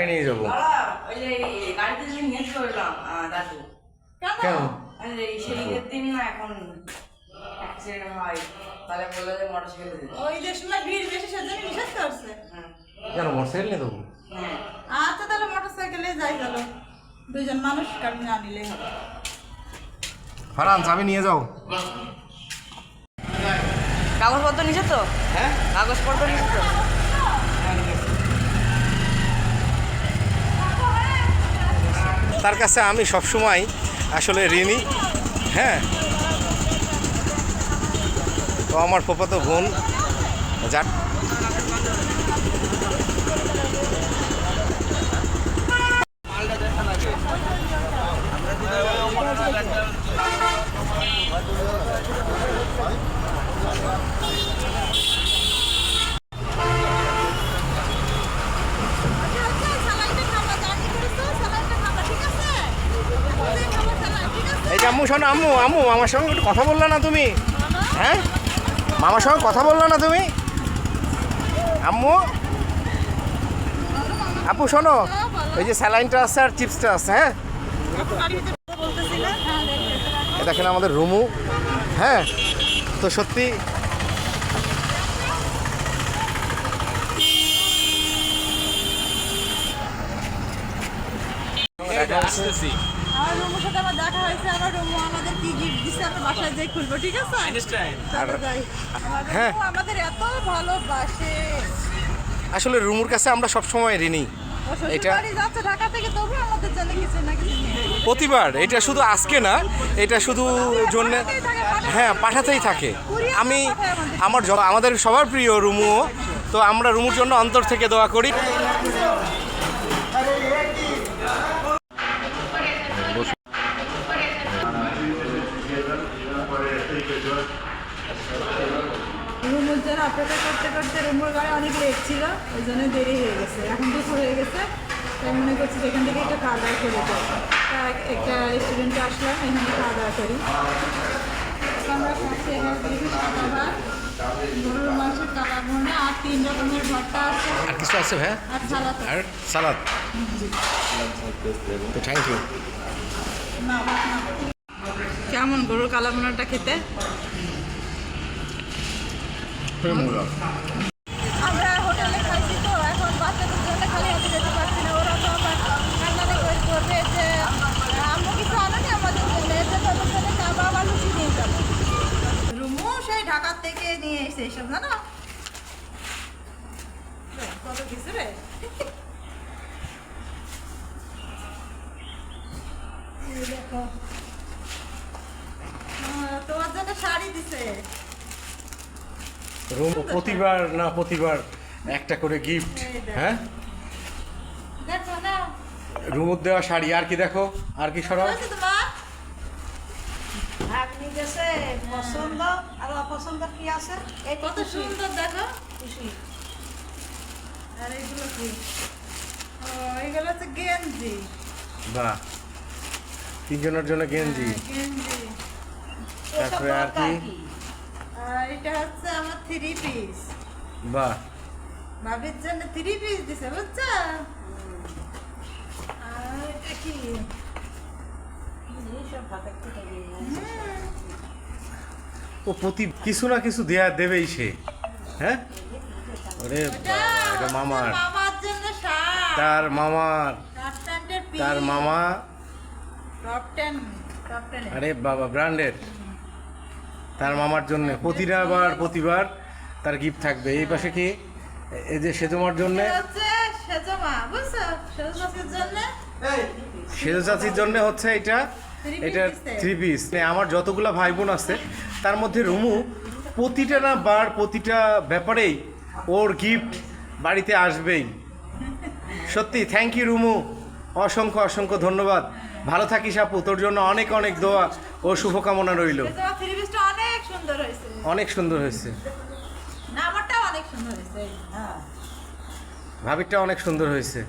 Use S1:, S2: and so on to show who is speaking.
S1: নিয়ে যাবো কেন? কেন মোটরসাইকেল নিয়ে দেবো?
S2: আচ্ছা তাহলে মোটরসাইকেলে যাই, চলো দুজন মানুষ গাড়ি না নিলে হবে।
S1: ফারহান চাবি নিয়ে যাও।
S3: কাগজপত্র নিছে তো?
S1: হ্যাঁ
S3: কাগজপত্র নিছে তো?
S1: তার কাছে আমি সবসময় আসলে ঋণী। হ্যাঁ, তো আমার ফুফাতো বোন যা এই যে আম্মু শোনো, আম্মু আম্মু আমার সঙ্গে একটু কথা বললা না তুমি? হ্যাঁ, মামার সঙ্গে কথা বললা না তুমি? আম্মু আপু শোনো, এই যে স্যালাইনটা আছে আর চিপসটা আছে। হ্যাঁ, এ দেখেন আমাদের রুমু। হ্যাঁ, তো সত্যি
S2: আমার রুমের সাথে আমার দেখা হয়েছে, আমার রুমু আমাদের কি গিফট দিচ্ছে আমরা বাসায় যাই খুলবো, ঠিক আছে? চলো যাই।
S1: হ্যাঁ।
S2: রুমু আমাদের এত ভালোবাসে।
S1: আসলে রুমুর কাছে আমরা সবসময় ঋণী।
S2: ও শ্বশুর
S1: এটা-
S2: বাড়ি যাচ্ছে ঢাকা থেকে, তবু আমাদের জন্য কিছু না কিছু নিয়ে আসে।
S1: প্রতিবার, এটা শুধু আজকে না, এটা শুধু জন্য হ্যাঁ পাঠাতেই থাকে। আমি আমাদের সবার প্রিয় রুমু, তো আমরা রুমুর জন্য অন্তর থেকে দোয়া করি।
S2: রুমুর জন্য অপেক্ষা করতে করতে রুমুর গাড়ি অনেক লেট ছিল, ওই জন্য দেরি হয়ে গেছে। এখন দুপুর হয়ে গেছে, তাই মনে করছি যেখান থেকে একটু খাওয়া দাওয়া করে যাই। তা একটা রেস্টুরেন্টে আসলাম, এখানে খাওয়া দাওয়া করি। আমরা খাচ্ছি এখানে খাবার, গরুর মাংসের কালা ভুনা আর 3 রকমের ভর্তা আছে
S1: আর কিছু আছে ভাই?
S2: আর সালাদ আছে।
S1: আর সালাদ। তো থ্যাংক ইউ।
S2: কেমন গরুর কালা ভুনাটা খেতে? আমরা হোটেলে খাইছি, তো এখন বাচ্চাদের জন্য খালি হাতে যেতে পারছি না। ওরা তো আবার কান্নাকাটি করবে যে আম্মু কিছু আনেনি আমাদের জন্য, এর জন্য ওদের জন্য কাবাব আর লুচি নিয়ে যাবো। রুমু সেই ঢাকা থেকে নিয়ে এসে এসব, জানো কত কিছু রে। এই দেখো, তোমার জন্য শাড়ি দিছে।
S1: রুম প্রতিবার একটা করে গিফট। হ্যাঁ,
S2: দেখো না,
S1: রুমুর দেওয়া শাড়ি। আর কি দেখো, আর কি সরাও।
S2: হয়েছে তোমার?
S4: আপনি গেছে পছন্দ আর অপছন্দ কি আছে? এই
S2: কত সুন্দর দেখো। আর এইগুলো কি? ও, এইগুলো হচ্ছে গেঞ্জি।
S1: বাহ, তিনজনের জন্য গেঞ্জি।
S2: হ্যাঁ, গেঞ্জি।
S1: তারপরে আর কি?
S2: আর এটা হচ্ছে আমার 3 পিস।
S1: বাহ,
S2: ভাবির জন্য 3 পিস দিছে, বুঝছো? আর এটা কি?
S1: ও প্রতি কিছু না কিছু দেবেই সে। হ্যাঁ, ওরে বাবা, এটা মামার,
S2: মামার জন্য শার্ট।
S1: তার মামার,
S2: শার্ট প্যান্টের পিস।
S1: তার মামা।
S2: Top 10, top 10।
S1: আরে বাবা, ব্র্যান্ডের। তার মামার জন্য প্রতিবার তার গিফট থাকবে। এই পাশে কি? এই যে সেজমার জন্য,
S2: হচ্ছে সেজমা, বুঝছো? সেজমার জন্য
S1: সেজো চাচির জন্য হচ্ছে এটা। এটা 3 পিস। আমার যতগুলা ভাই বোন আছে তার মধ্যে রুমু প্রতিটা ব্যাপারেই ওর গিফট বাড়িতে আসবেই। সত্যি থ্যাংক ইউ রুমু, অসংখ্য ধন্যবাদ। ভালো থাকিস আপু, তোর জন্য অনেক অনেক দোয়া ও শুভকামনা রইল।
S2: সেজমা 3 পিসটা অনেক সুন্দর হয়েছে।
S1: অনেক সুন্দর হয়েছে,
S2: না আমারটাও অনেক সুন্দর হয়েছে।
S1: ভাবিরটা অনেক সুন্দর হয়েছে।